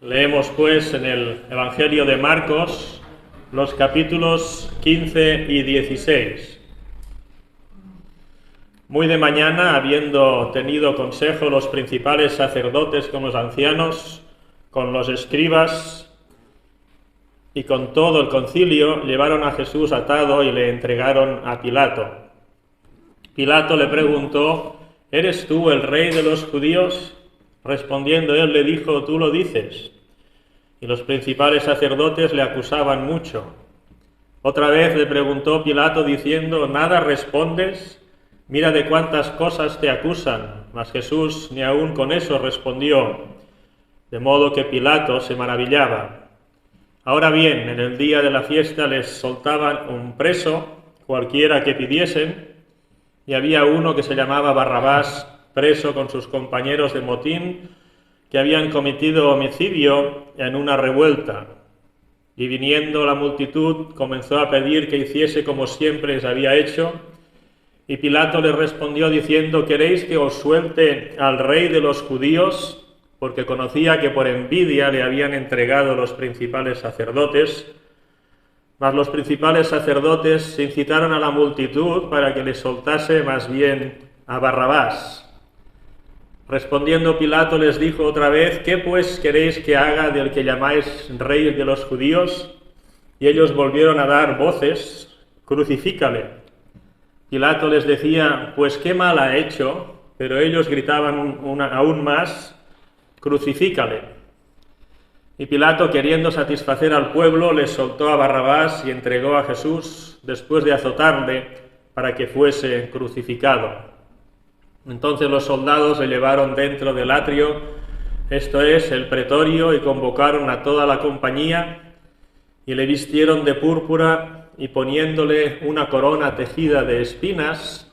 Leemos pues en el Evangelio de Marcos los capítulos 15 y 16. Muy de mañana, habiendo tenido consejo los principales sacerdotes con los ancianos, con los escribas y con todo el concilio, llevaron a Jesús atado y le entregaron a Pilato. Pilato le preguntó: ¿Eres tú el rey de los judíos? Respondiendo él le dijo: tú lo dices. Y los principales sacerdotes le acusaban mucho. Otra vez le preguntó Pilato diciendo: ¿nada respondes? Mira de cuántas cosas te acusan. Mas Jesús ni aun con eso respondió, de modo que Pilato se maravillaba. Ahora bien, en el día de la fiesta les soltaban un preso, cualquiera que pidiesen, y había uno que se llamaba Barrabás, preso con sus compañeros de motín, que habían cometido homicidio en una revuelta. Y viniendo la multitud, comenzó a pedir que hiciese como siempre les había hecho. Y Pilato les respondió diciendo: ¿queréis que os suelte al rey de los judíos? Porque conocía que por envidia le habían entregado los principales sacerdotes. Mas los principales sacerdotes incitaron a la multitud para que le soltase más bien a Barrabás. Respondiendo Pilato les dijo otra vez: ¿qué pues queréis que haga del que llamáis rey de los judíos? Y ellos volvieron a dar voces: crucifícale. Pilato les decía: pues qué mal ha hecho, pero ellos gritaban aún más: crucifícale. Y Pilato, queriendo satisfacer al pueblo, les soltó a Barrabás y entregó a Jesús después de azotarle para que fuese crucificado. Entonces los soldados le llevaron dentro del atrio, esto es, el pretorio, y convocaron a toda la compañía, y le vistieron de púrpura, y poniéndole una corona tejida de espinas,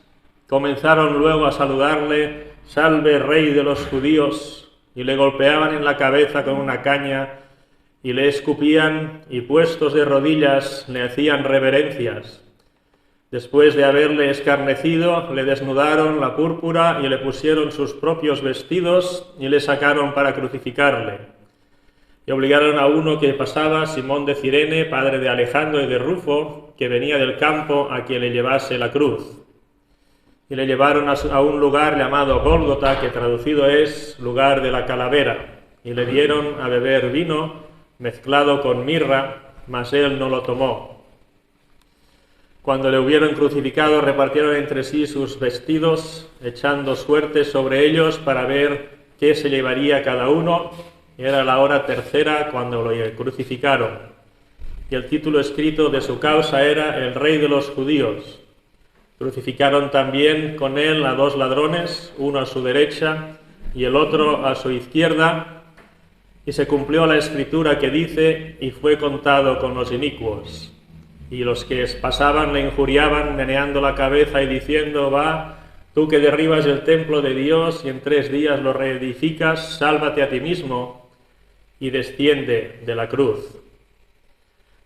comenzaron luego a saludarle: «Salve, Rey de los judíos», y le golpeaban en la cabeza con una caña, y le escupían, y puestos de rodillas le hacían reverencias. Después de haberle escarnecido, le desnudaron la púrpura y le pusieron sus propios vestidos y le sacaron para crucificarle. Y obligaron a uno que pasaba, Simón de Cirene, padre de Alejandro y de Rufo, que venía del campo, a que le llevase la cruz. Y le llevaron a un lugar llamado Gólgota, que traducido es lugar de la calavera, y le dieron a beber vino mezclado con mirra, mas él no lo tomó. Cuando le hubieron crucificado, repartieron entre sí sus vestidos, echando suertes sobre ellos para ver qué se llevaría cada uno. Era la hora tercera cuando lo crucificaron. Y el título escrito de su causa era: El Rey de los Judíos. Crucificaron también con él a dos ladrones, uno a su derecha y el otro a su izquierda. Y se cumplió la escritura que dice: y fue contado con los inicuos. Y los que pasaban le injuriaban, meneando la cabeza y diciendo: va, tú que derribas el templo de Dios y en 3 días lo reedificas, sálvate a ti mismo y desciende de la cruz.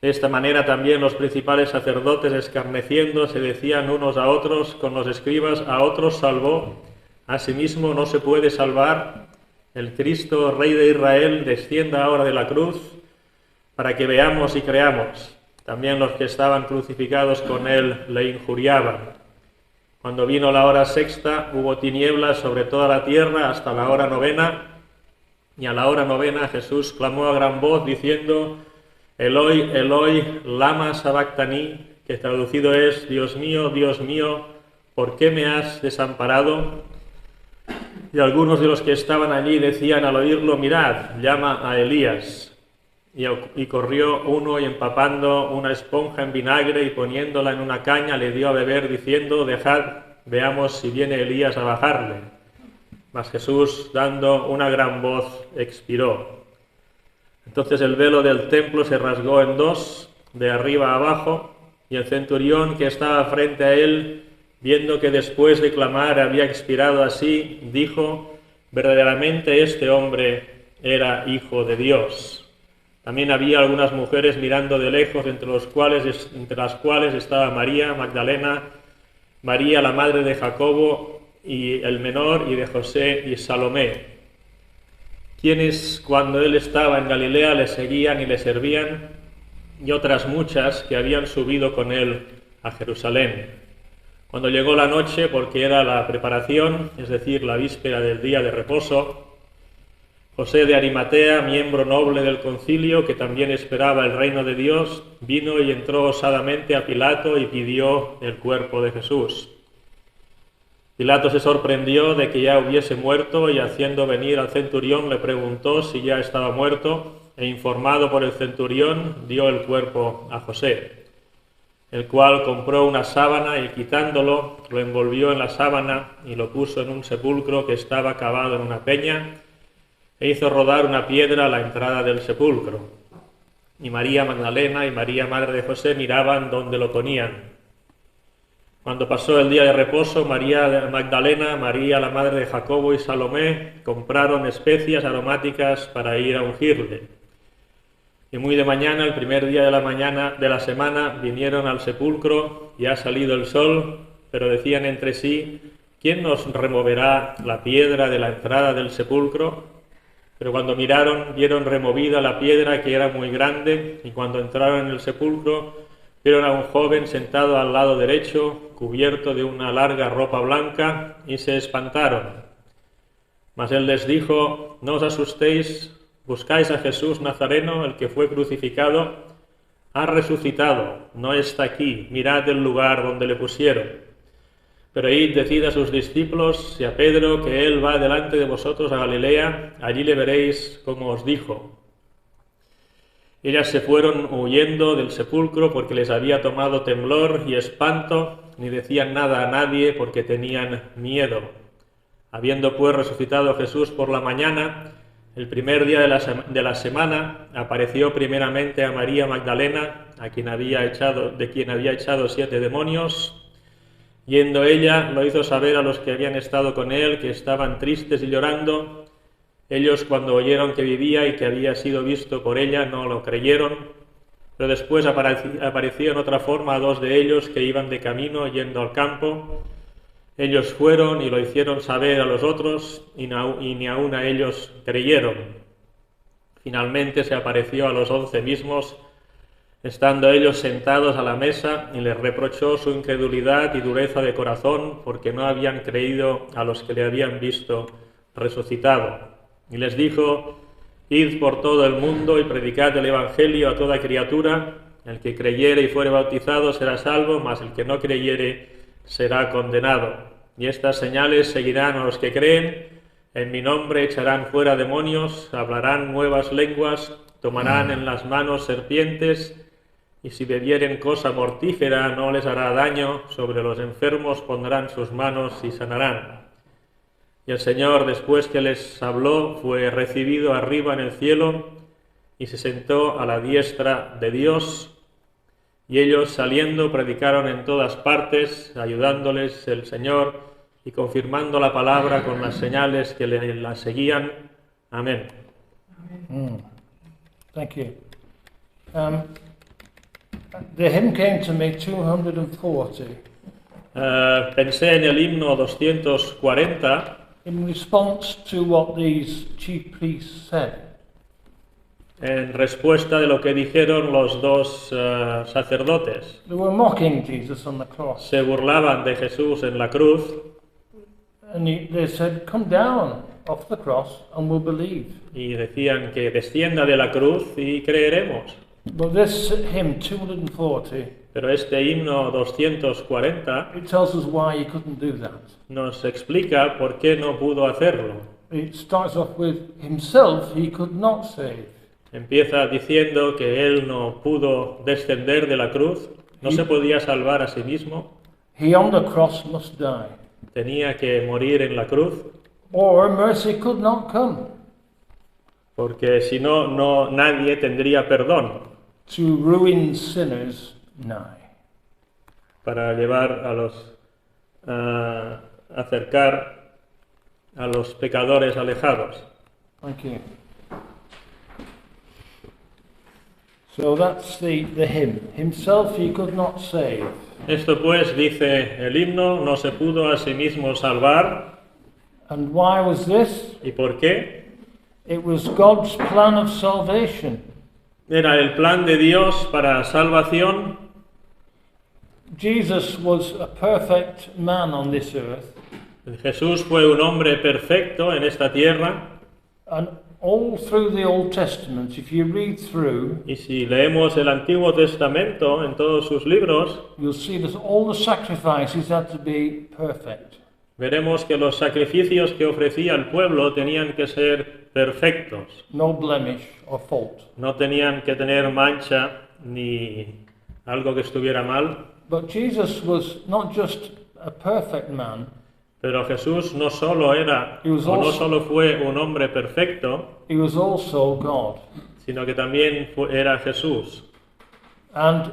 De esta manera también los principales sacerdotes, escarneciendo, se decían unos a otros con los escribas: a otros salvó, a sí mismo no se puede salvar. El Cristo, Rey de Israel, descienda ahora de la cruz para que veamos y creamos. También los que estaban crucificados con él le injuriaban. Cuando vino la hora sexta, hubo tinieblas sobre toda la tierra hasta la hora 9, y a la hora 9 Jesús clamó a gran voz diciendo: Eloi, Eloi, lama sabactani, que traducido es: Dios mío, ¿por qué me has desamparado? Y algunos de los que estaban allí decían al oírlo: mirad, llama a Elías. Y corrió uno y empapando una esponja en vinagre y poniéndola en una caña le dio a beber diciendo: dejad, veamos si viene Elías a bajarle. Mas Jesús, dando una gran voz, expiró. Entonces el velo del templo se rasgó en 2, de arriba a abajo, y el centurión que estaba frente a él, viendo que después de clamar había expirado así, dijo: verdaderamente este hombre era Hijo de Dios. También había algunas mujeres mirando de lejos, entre las cuales estaba María Magdalena, María la madre de Jacobo y el menor, y de José y Salomé. quienes cuando él estaba en Galilea le seguían y le servían, y otras muchas que habían subido con él a Jerusalén. Cuando llegó la noche, porque era la preparación, es decir, la víspera del día de reposo, José de Arimatea, miembro noble del concilio, que también esperaba el reino de Dios, vino y entró osadamente a Pilato y pidió el cuerpo de Jesús. Pilato se sorprendió de que ya hubiese muerto y haciendo venir al centurión le preguntó si ya estaba muerto, e informado por el centurión dio el cuerpo a José, el cual compró una sábana y quitándolo lo envolvió en la sábana y lo puso en un sepulcro que estaba cavado en una peña, e hizo rodar una piedra a la entrada del sepulcro. Y María Magdalena y María, madre de José, miraban dónde lo ponían. Cuando pasó el día de reposo, María Magdalena, María la madre de Jacobo y Salomé compraron especias aromáticas para ir a ungirle. Y muy de mañana, el primer día de la semana, vinieron al sepulcro, y ha salido el sol, pero decían entre sí: ¿quién nos removerá la piedra de la entrada del sepulcro? Pero cuando miraron, vieron removida la piedra, que era muy grande, y cuando entraron en el sepulcro, vieron a un joven sentado al lado derecho, cubierto de una larga ropa blanca, y se espantaron. Mas él les dijo: no os asustéis, buscáis a Jesús Nazareno, el que fue crucificado. Ha resucitado, no está aquí, mirad el lugar donde le pusieron. Pero id, decid a sus discípulos y a Pedro que él va delante de vosotros a Galilea, allí le veréis como os dijo. Ellas se fueron huyendo del sepulcro porque les había tomado temblor y espanto, ni decían nada a nadie porque tenían miedo. Habiendo pues resucitado Jesús por la mañana, el primer día de la semana, apareció primeramente a María Magdalena, de quien había echado 7 demonios. Yendo ella, lo hizo saber a los que habían estado con él, que estaban tristes y llorando. Ellos, cuando oyeron que vivía y que había sido visto por ella, no lo creyeron. Pero después apareció en otra forma a 2 de ellos que iban de camino yendo al campo. Ellos fueron y lo hicieron saber a los otros, y ni aun a ellos creyeron. Finalmente se apareció a los 11 mismos, estando ellos sentados a la mesa, y les reprochó su incredulidad y dureza de corazón, porque no habían creído a los que le habían visto resucitado. Y les dijo: id por todo el mundo y predicad el evangelio a toda criatura. El que creyere y fuere bautizado será salvo, mas el que no creyere será condenado. Y estas señales seguirán a los que creen: en mi nombre echarán fuera demonios, hablarán nuevas lenguas, tomarán en las manos serpientes, y si bebieren cosa mortífera no les hará daño, sobre los enfermos pondrán sus manos y sanarán. Y el Señor, después que les habló, fue recibido arriba en el cielo, y se sentó a la diestra de Dios. Y ellos, saliendo, predicaron en todas partes, ayudándoles el Señor y confirmando la palabra con las señales que la seguían. Amén. Thank you. The hymn came to me 240 Pensé en el himno 240 in response to what these chief priests said. en respuesta de lo que dijeron los 2 sacerdotes. They were mocking Jesus on the cross. Se burlaban de Jesús en la cruz And they said, come down off the cross and we'll believe. y decían que descienda de la cruz y creeremos. But this hymn 240, Pero este himno 240 it tells us why he couldn't do that. nos explica por qué no pudo hacerlo. It starts off with himself he could not save. Empieza diciendo que él no pudo descender de la cruz, no se podía salvar a sí mismo, He on the cross must die. tenía que morir en la cruz, Or mercy could not come porque si no, nadie tendría perdón to ruin sinners nigh. para llevar a los acercar a los pecadores alejados. Thank you. So that's the hymn. Himself he could not save. Esto pues, dice el himno, no se pudo a sí mismo salvar. And why was this? ¿Y por qué? It was God's plan of salvation. Era el plan de Dios para salvación. Jesus was a perfect man on this earth, Jesús fue un hombre perfecto en esta tierra. and all through the Old Testament, if you read through, Y si leemos el Antiguo Testamento en todos sus libros, you'll see that all the sacrifices had to be perfect. veremos que los sacrificios que ofrecía el pueblo tenían que ser perfectos. No blemish or fault. No tenían que tener mancha ni algo que estuviera mal. But Jesus was not just a perfect man, Pero Jesús no solo era, He was o no also- solo fue un hombre perfecto, he was also God. sino que también era Jesús. And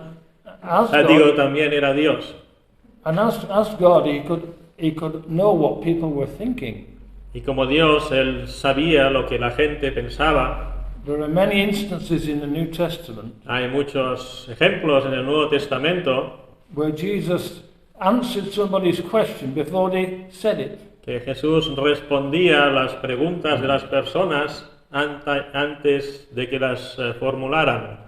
as Digo, God, también era Dios. and as God, he could know what people were thinking. Y como Dios, Él sabía lo que la gente pensaba. There are many instances in the New Testament Hay muchos ejemplos en el Nuevo Testamento where Jesus answered somebody's question before they said it. que Jesús respondía a las preguntas de las personas antes de que las formularan.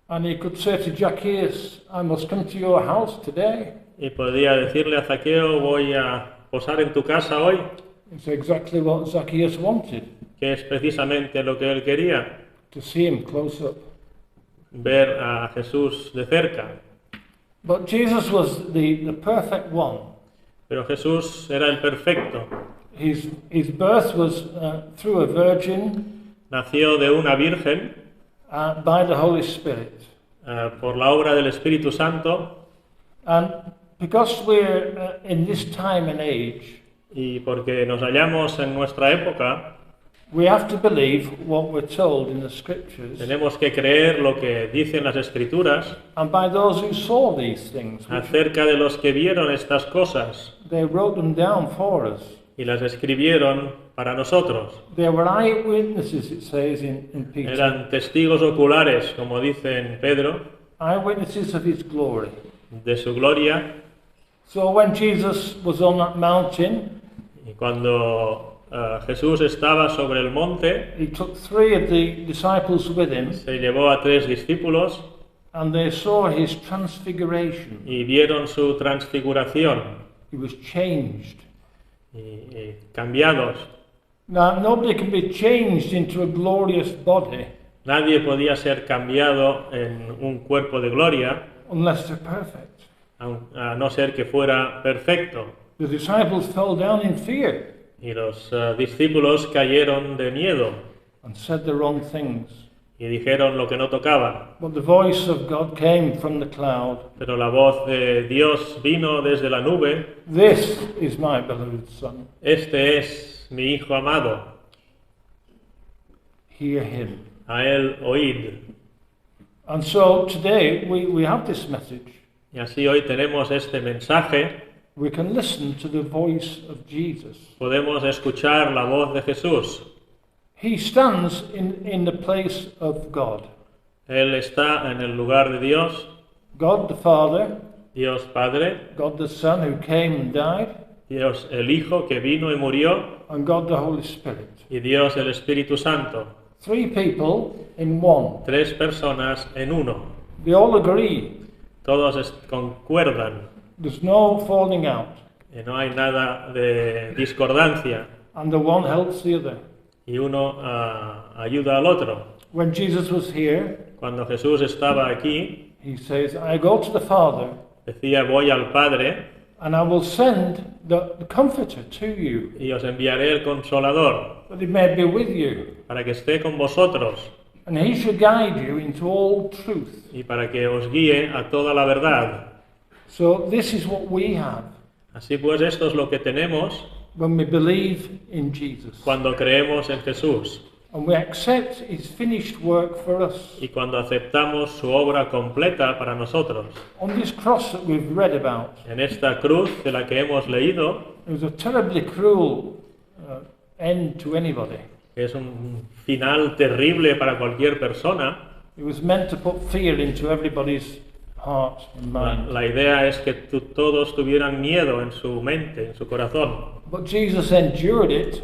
And he could say to Zacchaeus, I must come to your house today. Y podía decirle a Zaqueo, voy a posar en tu casa hoy, It's exactly what Zacchaeus wanted, que es precisamente lo que él quería, to see him close up. ver a Jesús de cerca. But Jesus was the perfect one. Pero Jesús era el perfecto. His birth was through a virgin Nació de una virgen by the Holy Spirit. por la obra del Espíritu Santo, And because we're in this time and age, y porque nos hallamos en nuestra época, we have to believe what we're told in the scriptures tenemos que creer lo que dicen las Escrituras and by those who saw these things. Which acerca de los que vieron estas cosas they wrote them down for us. y las escribieron para nosotros. They were eyewitnesses, it says in Peter. Eran testigos oculares, como dice en Pedro, Eyewitnesses of his glory. de su gloria. So when Jesus was on that mountain, Y cuando Jesús estaba sobre el monte, he took 3 of the disciples with him, se llevó a 3 discípulos and they saw his transfiguration. y vieron su transfiguración He was changed. y cambiados. Now, nobody can be changed into a glorious body Nadie podía ser cambiado en un cuerpo de gloria, unless they're perfect. a no ser que fuera perfecto. The disciples fell down in fear Y los discípulos cayeron de miedo and said the wrong things. y dijeron lo que no tocaba. But the voice of God came from the cloud. Pero la voz de Dios vino desde la nube. This is my beloved Son. Este es mi Hijo amado, Hear him. a él oíd. And so today we have this message. Y así hoy tenemos este mensaje. We can listen to the voice of Jesus. Podemos escuchar la voz de Jesús. He stands in the place of God. Él está en el lugar de Dios, God the Father, Dios Padre, God the Son who came and died, Dios el Hijo que vino y murió, and God the Holy Spirit. y Dios el Espíritu Santo. 3 people in one. 3 personas en uno. They all agree. Todos concuerdan. There's no falling out. Y no hay nada de discordancia. And the one helps the other. Y uno ayuda al otro. When Jesus was here, Cuando Jesús estaba aquí, he says, I go to the Father, decía, voy al Padre and I will send the Comforter to you, y os enviaré el Consolador that he may be with you, para que esté con vosotros and he shall guide you into all truth. y para que os guíe a toda la verdad. So this is what we have Así pues, esto es lo que tenemos when we believe in Jesus, cuando creemos en Jesús and we accept his finished work for us. y cuando aceptamos su obra completa para nosotros. On this cross that we've read about, En esta cruz de la que hemos leído, it was a terribly cruel end to anybody. es un final terrible para cualquier persona. It was meant to put fear into everybody's heart and mind. La idea es que todos tuvieran miedo en su mente, en su corazón. But Jesus endured it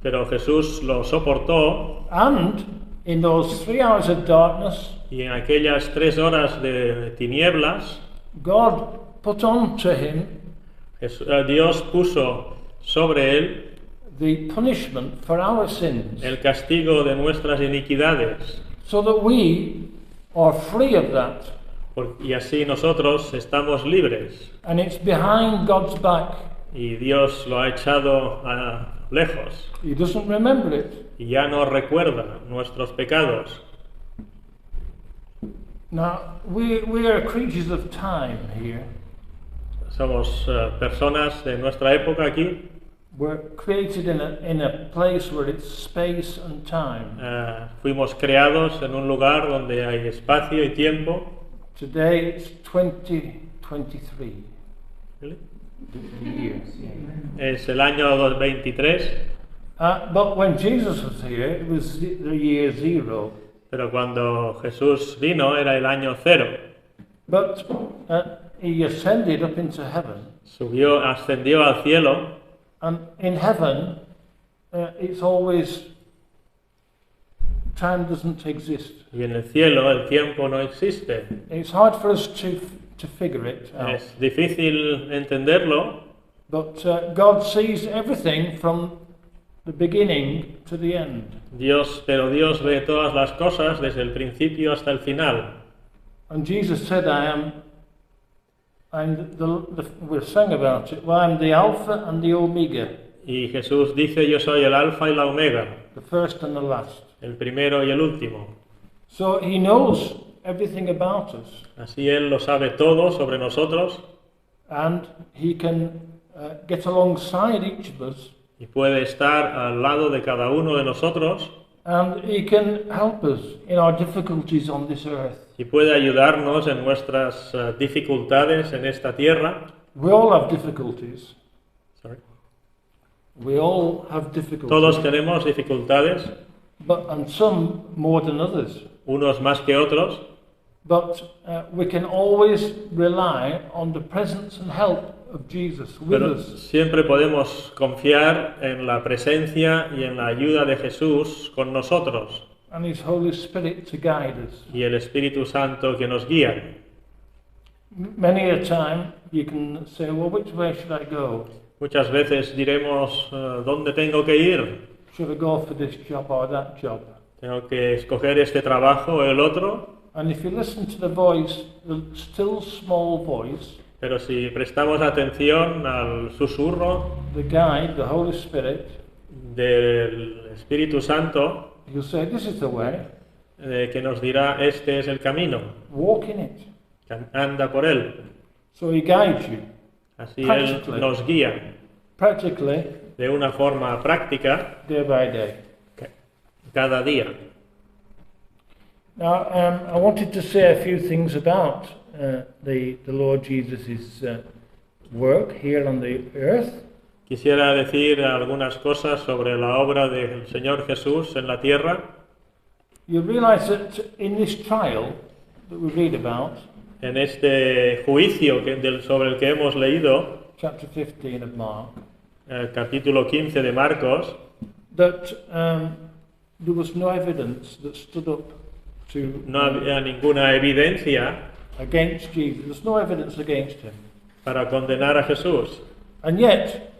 pero Jesús lo soportó, And in those 3 hours of darkness, y en aquellas 3 horas de tinieblas, God put onto him Dios puso sobre él the punishment for our sins, el castigo de nuestras iniquidades, so that we are free of that. y así nosotros estamos libres, And it's behind God's back. y Dios lo ha echado lejos, He doesn't remember it. y ya no recuerda nuestros pecados. Now, we are creatures of time here. Somos personas de nuestra época aquí. We're created in a place where it's space and time. Fuimos creados en un lugar donde hay espacio y tiempo. Today it's 2023. ¿Really? The year. Es el año 2023, But when Jesus was here, it was the year 0. pero cuando Jesús vino era el año 0. But he ascended up into heaven. Ascendió al cielo, And in heaven, it's always, time doesn't exist. y en el cielo el tiempo no existe. It's hard for us to figure it out. Es difícil entenderlo, But God sees everything from the beginning to the end. pero Dios ve todas las cosas desde el principio hasta el final. And Jesus said, we sang about it, well, I'm the Alpha and the Omega, Y Jesús dice: yo soy el alfa y la omega, the first and the last. el primero y el último. So he knows everything about us, Así Él lo sabe todo sobre nosotros, and he can get alongside each of us, y puede estar al lado de cada uno de nosotros, and he can help us in our difficulties on this earth. y puede ayudarnos en nuestras dificultades en esta tierra. We all have difficulties. Sorry. We all have difficulties. Todos tenemos dificultades, And some more than others. unos más que otros, But we can always rely on the presence and help of Jesus with pero us. siempre podemos confiar en la presencia y en la ayuda de Jesús con nosotros, And His Holy Spirit to guide us. y el Espíritu Santo que nos guía. Many a time you can say, well, which way should I go? Muchas veces diremos: ¿dónde tengo que ir? Should I go for this job or that job? ¿Tengo que escoger este trabajo o el otro? And if you listen to the voice, the still small voice, Pero si prestamos atención al susurro the guide, the Holy Spirit, del Espíritu Santo, He'll say, this is the way, que nos dirá: este es el camino, walk in it. anda por él. So He guides you. Así Él nos guía Practically, de una forma práctica day by day. cada día. Now, I wanted to say a few things about the Lord Jesus' work here on the earth. Quisiera decir algunas cosas sobre la obra del Señor Jesús en la tierra. You realize that in this trial that we read about, En este juicio sobre el que hemos leído, chapter 15 of Mark, el capítulo 15 de Marcos, that there was no evidence that stood up to no había ninguna evidencia against Jesus. There's no evidence against him. para condenar a Jesús. And yet,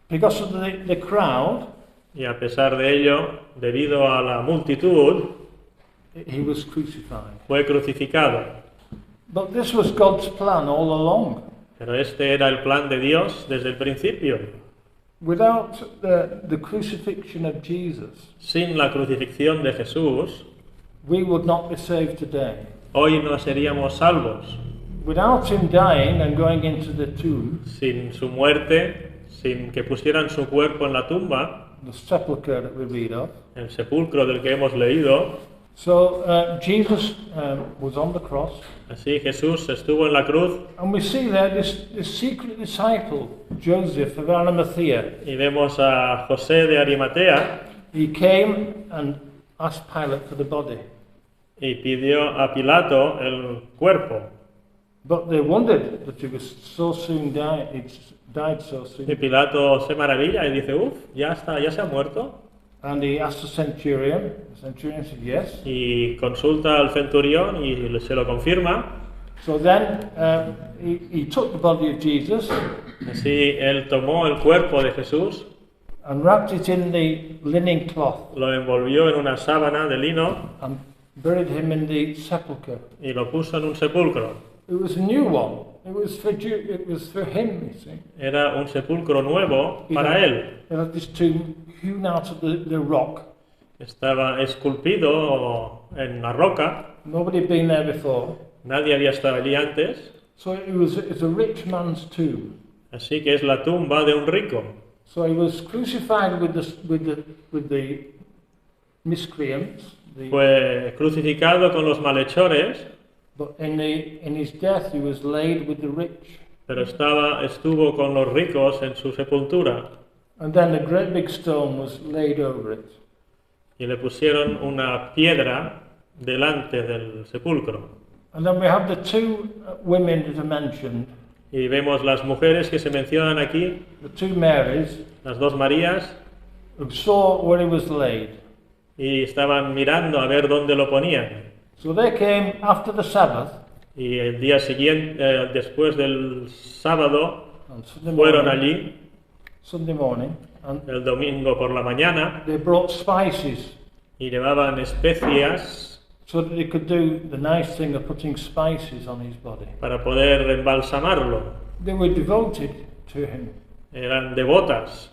because of the crowd, Y a pesar de ello, debido a la multitud, he was crucified. fue crucificado. But this was God's plan all along. Pero este era el plan de Dios desde el principio. Without the crucifixion of Jesus, Sin la crucifixión de Jesús, we would not be saved today. hoy no seríamos salvos. Without him dying and going into the tomb, Sin su muerte, sin que pusieran su cuerpo en la tumba, the sepulchre that we read of. el sepulcro del que hemos leído, So Jesus was on the cross, así Jesús estuvo en la cruz, and we see there this secret disciple, Joseph of Arimathea. y vemos a José de Arimatea, He came and asked Pilate for the body. y pidió a Pilato el cuerpo. But they wondered that he was so soon died so Y soon. Pilato se maravilla y dice, uff, ya está, ya se ha muerto. And he asked the centurion. The centurion said yes. Y consulta al centurión y se lo confirma. So then he took the body of Jesus Así él tomó el cuerpo de Jesús, and wrapped it in the linen cloth lo envolvió en una sábana de lino and buried him in the sepulchre. y lo puso en un sepulcro. It was a new one. It was for him, you see. Era un sepulcro nuevo para él. It had this tomb hewn out of the rock. Estaba esculpido en la roca, Nobody had been there before. nadie había estado allí antes, So it's a rich man's tomb. así que es la tumba de un rico. So he was crucified with the miscreants. Fue crucificado con los malhechores, But in his death, he was laid with the rich. pero estuvo con los ricos en su sepultura And then a great big stone was laid over it. y le pusieron una piedra delante del sepulcro. And then we have the two women that are mentioned, Y vemos las mujeres que se mencionan aquí, the two Marys, las dos Marías, who saw where he was laid. y estaban mirando a ver dónde lo ponían. So they came after the Sabbath, Y el día siguiente, después del sábado, on Sunday fueron morning, allí, and el domingo por la mañana, they brought spices y llevaban especias so that they could do the nice thing of putting spices on his body. para poder embalsamarlo. They were devoted to him, Eran devotas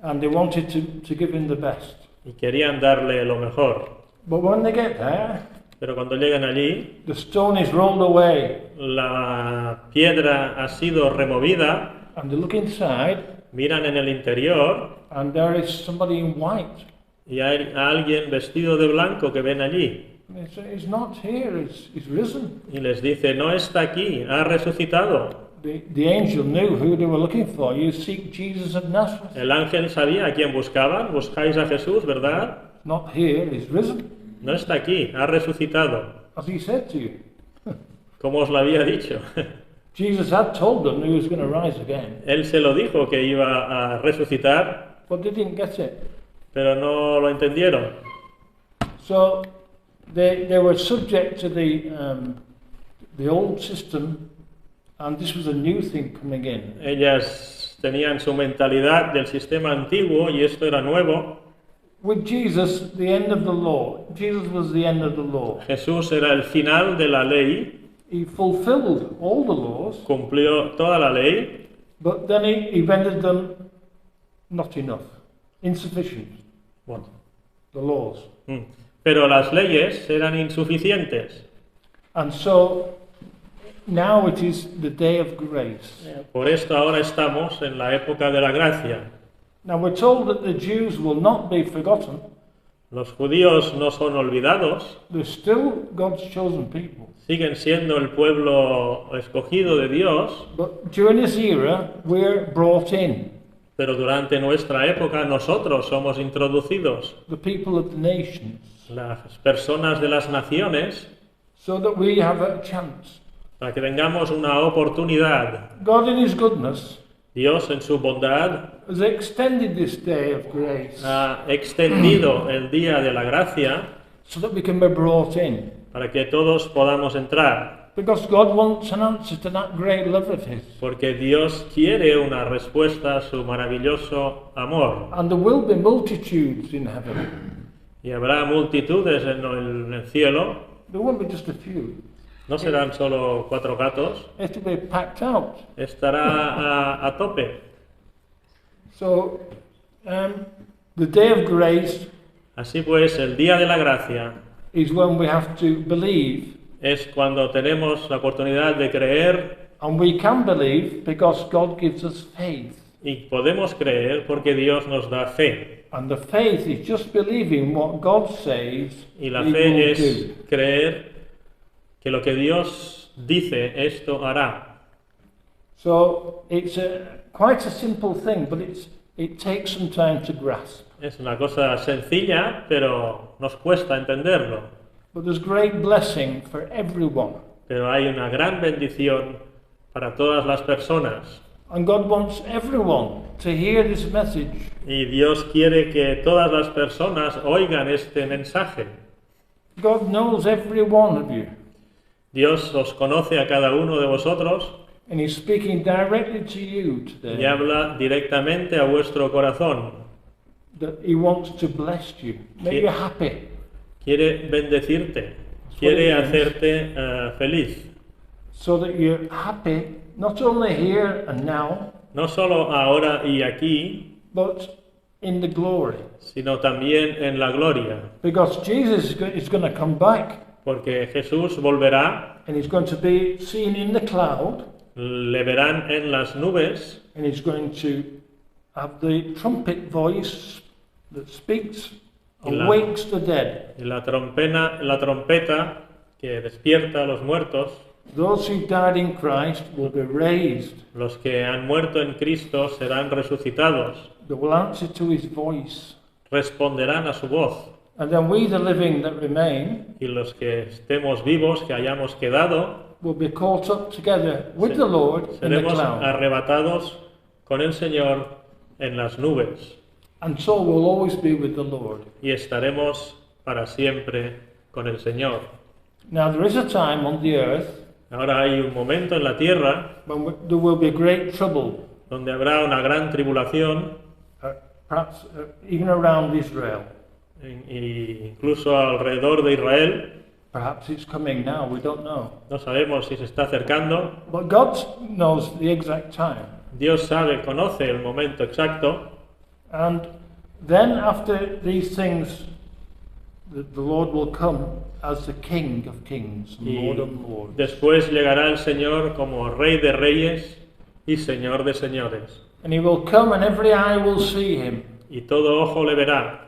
and they wanted to give him the best. y querían darle lo mejor. But when they get there, Pero cuando llegan allí, the stone is rolled away, la piedra ha sido removida, and they look inside, miran en el interior and there is somebody in white. y hay a alguien vestido de blanco que ven allí. And they say, he's not here, he's risen. Y les dice, no está aquí, ha resucitado. The angel knew who they were looking for. You seek Jesus of Nazareth. El ángel sabía a quién buscaban, buscáis a Jesús, ¿verdad? Not here, he's risen, No está aquí, ha resucitado, as he said to you. como os lo había dicho. Jesus had told them he was going to rise again, Él se lo dijo que iba a resucitar, but they didn't get it. pero no lo entendieron. So they were subject to the old system, and this was a new thing coming in. Ellas tenían su mentalidad del sistema antiguo y esto era nuevo. With Jesus, the end of the law. Jesus was the end of the law. Jesús era el final de la ley, He fulfilled all the laws, cumplió toda la ley, but then he rendered them not enough, insufficient, bueno, the laws. pero las leyes eran insuficientes. And so now it is the day of grace. Por esto ahora estamos en la época de la gracia. Now we're told that the Jews will not be forgotten. Los judíos no son olvidados, They're still God's chosen people. siguen siendo el pueblo escogido de Dios, But during this era, we're brought in, pero durante nuestra época nosotros somos introducidos, the people of the nations, las personas de las naciones, so that we have a chance. para que tengamos una oportunidad. God in His goodness Dios en su bondad has extended this day of grace ha extendido el día de la gracia so that we can be brought in. para que todos podamos entrar, Because God wants an answer to that great love of His. porque Dios quiere una respuesta a su maravilloso amor. And there will be multitudes in heaven. Y habrá multitudes en el cielo, There won't be just a few. no serán solo 4 gatos, It'll be packed out. estará a tope. So, the day of grace Así pues, el día de la gracia is when we have to believe, es cuando tenemos la oportunidad de creer, and we can believe because God gives us faith. y podemos creer porque Dios nos da fe. And the faith is just believing what God says Y la He fe will es do. creer que lo que Dios dice, esto hará. So it's quite a simple thing, but it takes some time to grasp. Es una cosa sencilla, pero nos cuesta entenderlo. But there's great blessing for everyone. pero hay una gran bendición para todas las personas. And God wants everyone to hear this message. Y Dios quiere que todas las personas oigan este mensaje. God knows every one of you. Dios os conoce a cada uno de vosotros And He's speaking directly to you y today. habla directamente a vuestro corazón. That He wants to bless you, make you happy. Quiere bendecirte, quiere hacerte feliz. So that you're happy, not only here and now, No solo ahora y aquí, but in the glory. sino también en la gloria. Because Jesus is going to come back Porque Jesús volverá, and He's going to be seen in the cloud le verán en las nubes and He's going to have the trumpet voice that speaks and La- wakes the dead. y la trompeta que despierta a los muertos. Those who died in Christ will be raised. Los que han muerto en Cristo serán resucitados, They will answer to His voice. responderán a su voz. And then we, the living that remain, Y los que estemos vivos, que hayamos quedado, will be caught up together with the Lord in the seremos cloud. arrebatados con el Señor en las nubes And so we'll always be with the Lord. y estaremos para siempre con el Señor. Now there is a time on the earth Ahora hay un momento en la tierra when there will be great trouble, donde habrá una gran tribulación, perhaps even around Israel. incluso alrededor de Israel. Perhaps it's coming now, we don't know. No sabemos si se está acercando. But God knows the exact time. Dios sabe, conoce el momento exacto. And then after these things, the Lord will come as the King of Kings, and Y Lord of Lords. después llegará el Señor como Rey de Reyes y Señor de Señores. And He will come and every eye will see Him. Y todo ojo le verá.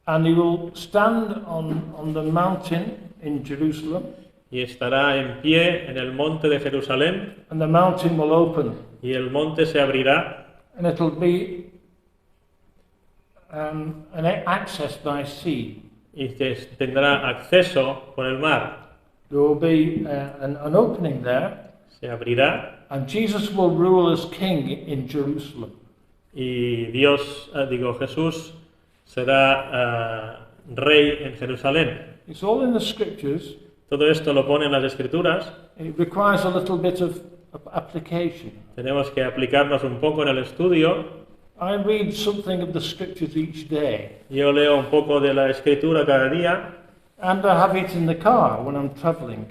And He will stand on the mountain in Jerusalem, Y estará en pie en el monte de Jerusalén. and the mountain will open, Y el monte se abrirá. and it'll be an access by sea. Y tendrá acceso por el mar. There will be an opening there, Se abrirá. and Jesus will rule as King in Jerusalem. Y Jesús será Rey en Jerusalén. It's all in the Scriptures. Todo esto lo pone en las Escrituras. It requires a little bit of application. Tenemos que aplicarnos un poco en el estudio. I read something of the Scriptures each day, Yo leo un poco de la Escritura cada día and I have it in the car when I'm traveling,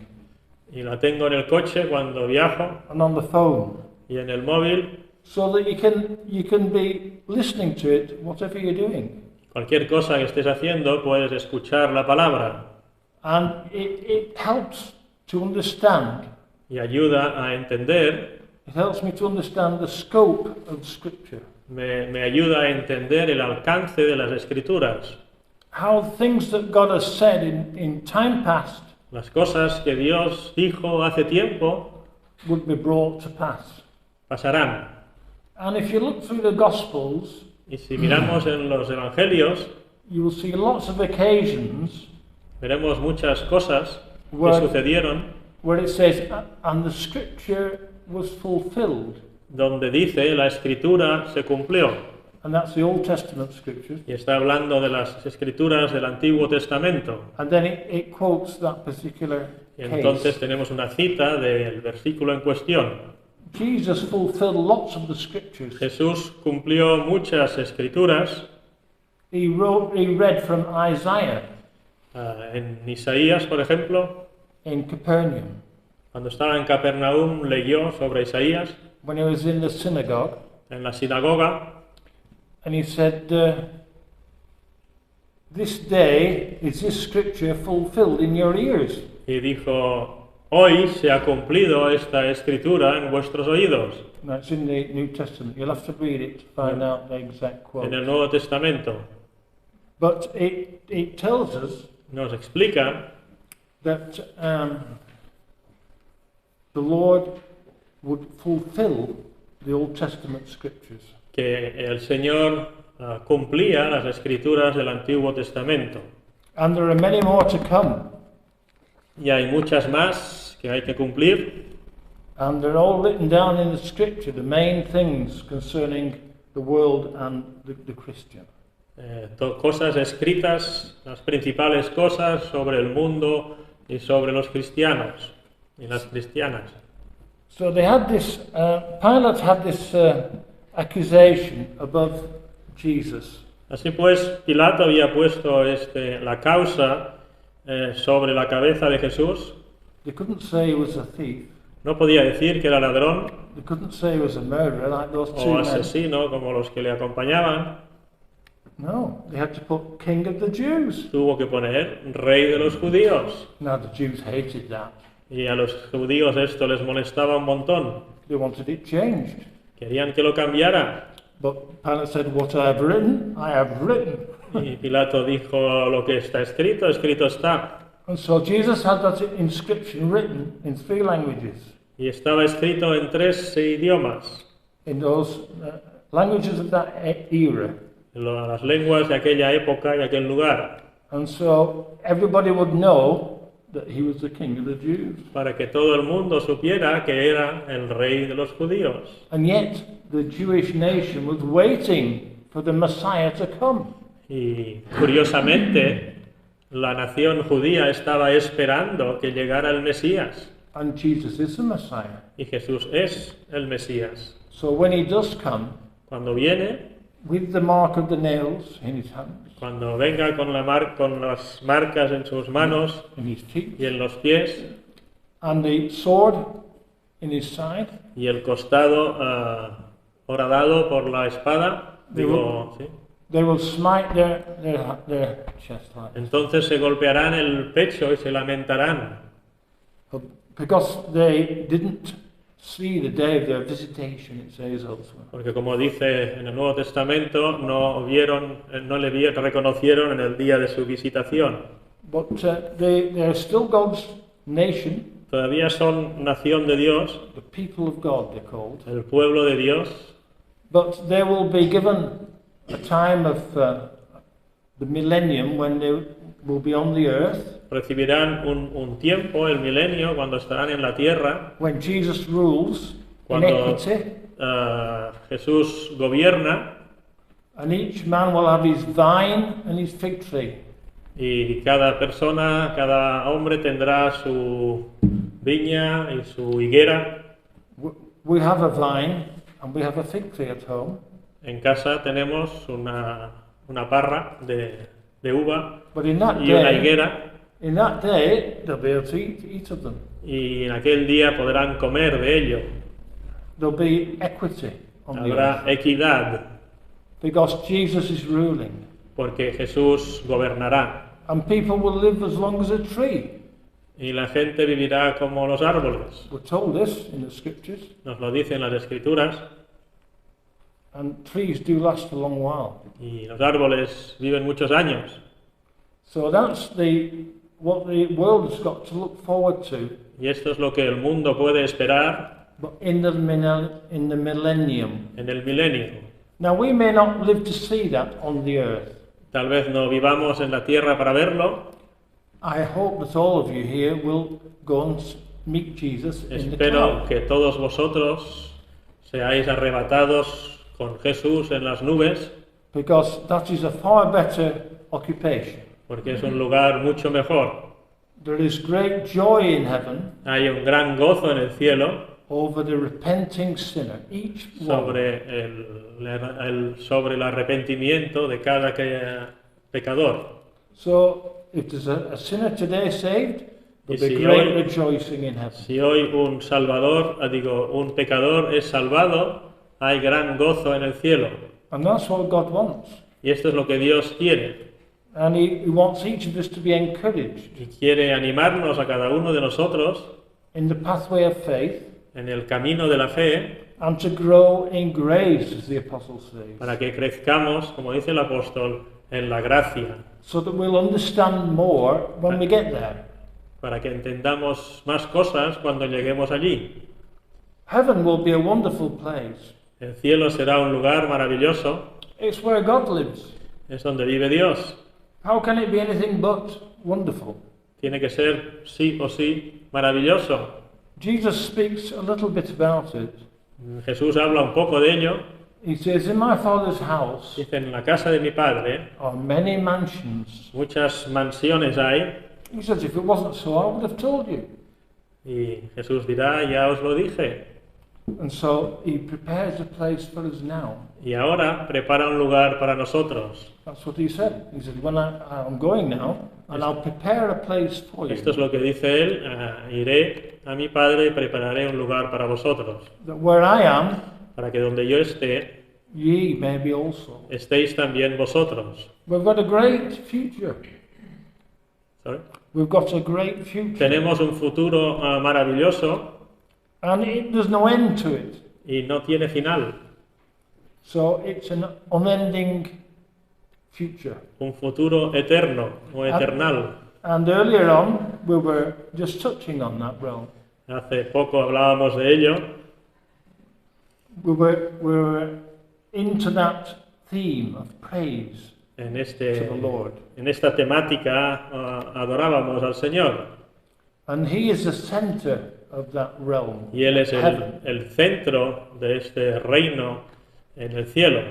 y la tengo en el coche cuando viajo and on the phone, y en el móvil. so that you can be listening to it whatever you're doing. Cualquier cosa que estés haciendo puedes escuchar la palabra And it helps to understand. y ayuda a entender, It helps me to understand the scope of Scripture. me ayuda a entender el alcance de las Escrituras. How things that God has said in time past Las cosas que Dios dijo hace tiempo would be brought to pass. pasarán. And if you look through the Gospels, Y si miramos en los Evangelios, you will see lots of occasions veremos muchas cosas que Where- sucedieron where it says, and the Scripture was fulfilled. donde dice la Escritura se cumplió. And that's the Old Testament Scriptures. Y está hablando de las Escrituras del Antiguo Testamento. And then it quotes that particular Y entonces case. tenemos una cita del versículo en cuestión. Jesus fulfilled lots of the Scriptures. Jesús cumplió muchas Escrituras. He read from Isaiah En Isaías, por ejemplo, in Capernaum cuando estaba en Capernaum, leyó sobre Isaías when he was in the synagogue, en la sinagoga. and he said, "This day is this Scripture fulfilled in your ears." Y dijo, hoy se ha cumplido esta escritura en vuestros oídos, And that's in the New Testament. You'll have to read it to find out the exact quote. en el Nuevo Testamento. But it tells us Nos explica that the Lord would fulfill the Old Testament Scriptures. que el Señor cumplía las escrituras del Antiguo Testamento. And there are many more to come. Y hay muchas más profecías que hay que cumplir, and they're all written down in the scripture, the main things concerning the world and the Christian. cosas escritas, las principales cosas sobre el mundo y sobre los cristianos y las cristianas. So they had this, Pilate had this accusation above Jesus. Así pues, Pilato había puesto la causa sobre la cabeza de Jesús. They couldn't say he was a thief. No podía decir que era ladrón They couldn't say he was a murderer like those two o men. asesino como los que le acompañaban. No, they had to put King of the Jews. Tuvo que poner rey de los judíos. Now the Jews hated that. Y a los judíos esto les molestaba un montón. They wanted it changed. Querían que lo cambiara. But Pilate said, what I have written, I have written. Y Pilato dijo, lo que está escrito, escrito está. And so Jesus had that inscription written in 3 languages. Y estaba escrito en 3 idiomas, In those languages of that era. las lenguas de aquella época y aquel lugar, And so everybody would know that he was the king of the Jews. para que todo el mundo supiera que era el rey de los judíos. And yet the Jewish nation was waiting for the Messiah to come. Y curiosamente, la nación judía estaba esperando que llegara el Mesías. And Jesus is the Messiah. Y Jesús es el Mesías. So when he does come, Cuando viene, with the mark of the nails in his hands, cuando venga con las marcas en sus manos in his teeth, y en los pies, and the sword in his side, y el costado horadado por la espada, digo, ¿sí? they will smite their chest like this. Entonces se golpearán el pecho y se lamentarán, Because they didn't see the day of their visitation, it says elsewhere. porque como dice en el Nuevo Testamento, no le reconocieron en el día de su visitación. But they're still God's nation, Todavía son nación de Dios, the people of God they're called. el pueblo de Dios, But they will be given a time of the millennium when they will be on the earth, recibirán un tiempo, el milenio, cuando estarán en la tierra, when Jesus rules in cuando equity, Jesús gobierna and each man will have his vine and his fig tree. y cada persona, cada hombre tendrá su viña y su higuera. We have a vine and we have a fig tree at home. En casa tenemos una parra de uva But in that y una day, higuera, they'll be able to eat of them. y en aquel día podrán comer de ello. There'll be equity on the Habrá earth equidad, because Jesus is ruling. porque Jesús gobernará. And people will live as long as a tree. Y la gente vivirá como los árboles. We're told this in the scriptures. Nos lo dicen las Escrituras. And trees do last a long while. Y los árboles viven muchos años. So that's what the world has got to look forward to. Y esto es lo que el mundo puede esperar But in the millennium. en el milenio. Now we may not live to see that on the earth. Tal vez no vivamos en la tierra para verlo. I hope that all of you here will go and meet Jesus in the Espero cloud. que todos vosotros seáis arrebatados con Jesús en las nubes, Because that is a far better occupation. porque es un lugar mucho mejor. There is great joy in heaven Hay un gran gozo en el cielo over the repenting sinner, each one. sobre el arrepentimiento de cada pecador. So if there's a sinner today saved, Y there'll be si great hoy- rejoicing in heaven. Si hoy un pecador es salvado, hay gran gozo en el cielo. And that's what God wants. Y esto es lo que Dios quiere. And he wants each of us to be encouraged Y quiere animarnos a cada uno de nosotros in the pathway of faith en el camino de la fe and to grow in grace, as the apostle says, para que crezcamos, como dice el apóstol, en la gracia, so that we'll understand more when we get there. para que entendamos más cosas cuando lleguemos allí. Heaven will be a wonderful place. El cielo será un lugar maravilloso, It's where God lives. es donde vive Dios. How can it be anything but wonderful? tiene que ser sí o sí maravilloso. Jesus speaks a little bit about it. Jesús habla un poco de ello. He says, "In my Father's house Dice, en la casa de mi padre are many mansions." muchas mansiones hay. He says, "If it wasn't so, I would have told you." Y Jesús dirá, ya os lo dije. And so he prepares a place for us now. Y ahora prepara un lugar para nosotros. That's what he said. He said, "When I'm going now, and I'll prepare a place for Esto es you, lo que dice él, iré a mi padre y prepararé un lugar para vosotros, that where I am, para que donde yo esté, ye may be also." estéis también vosotros. We've got a great future. ¿Sabe? We've got a great future. Tenemos un futuro maravilloso And there's no end to it. y no tiene final. So it's an unending future. Un futuro eterno o eternal. And earlier on, we were just touching on that realm. Hace poco hablábamos de ello. We were into that theme of praise En, to the Lord. en esta temática adorábamos al Señor. And He is the center of that realm. Y Él es Heaven. el centro de este reino en el cielo.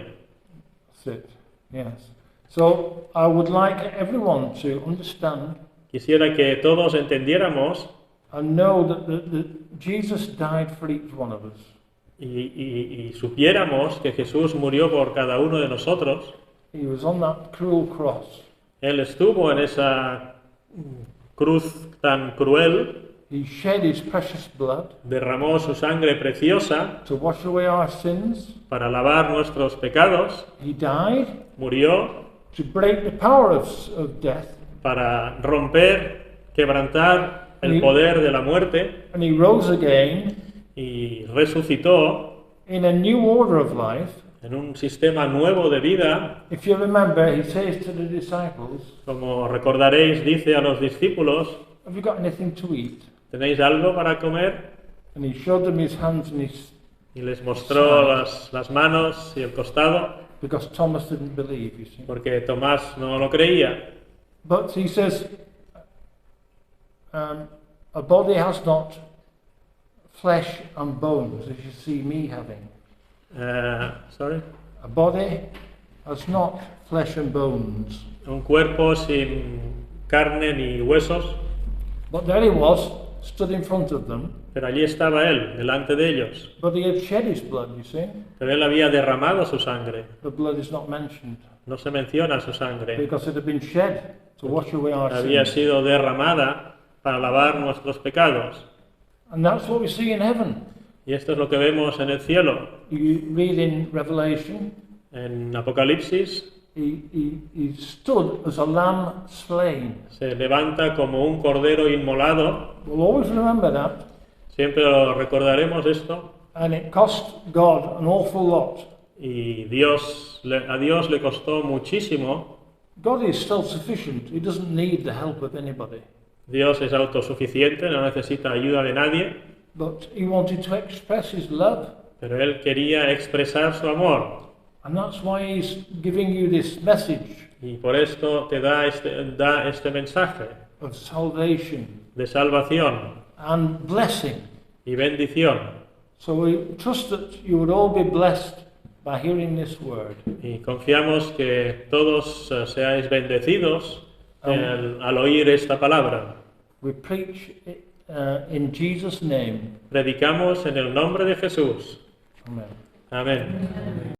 That's it. Yes. So I would like everyone to understand Quisiera que todos entendiéramos and know that Jesus died for each one of us. y supiéramos que Jesús murió por cada uno de nosotros. He was on that cruel cross. Él estuvo en esa cruz tan cruel, He shed His precious blood derramó su sangre preciosa to wash away our sins. para lavar nuestros pecados, He died murió to break the power of death. para romper, quebrantar el poder de la muerte And He rose again y resucitó in a new order of life. en un sistema nuevo de vida. If you remember, He says to the disciples, Como recordaréis, dice a los discípulos, "Have you got anything to eat?" ¿tenéis algo para comer? And He showed them His hands and His, Y les mostró las manos y el costado, because Thomas didn't believe, you see. porque Tomás no lo creía. But He says, "A body has not flesh and bones, as you see me having. Sorry. A body has not flesh and bones." Un cuerpo sin carne ni huesos, But there He was, stood in front of them. pero allí estaba él, delante de ellos. But He had shed His blood, you see. Pero él había derramado su sangre. The blood is not mentioned, No se menciona su sangre. because it had been shed to wash away our Había sins. sido derramada para lavar nuestros pecados. And that's what we see in heaven. Y esto es lo que vemos en el cielo. You read in Revelation, En Apocalipsis he stood as a lamb slain. se levanta como un cordero inmolado. We'll always remember that. Siempre lo recordaremos esto. And it cost God an awful lot. Y a Dios le costó muchísimo. God is self-sufficient. He doesn't need the help of anybody. Dios es autosuficiente, no necesita ayuda de nadie. But He wanted to express His love. Pero Él quería expresar su amor. And that's why He's giving you this message Y por esto te da este mensaje of salvation de salvación and blessing. y bendición. So we trust that you would all be blessed by hearing this word. Y confiamos que todos seáis bendecidos al oír esta palabra. We preach in Jesus' name. Predicamos en el nombre de Jesús. Amen. Amén.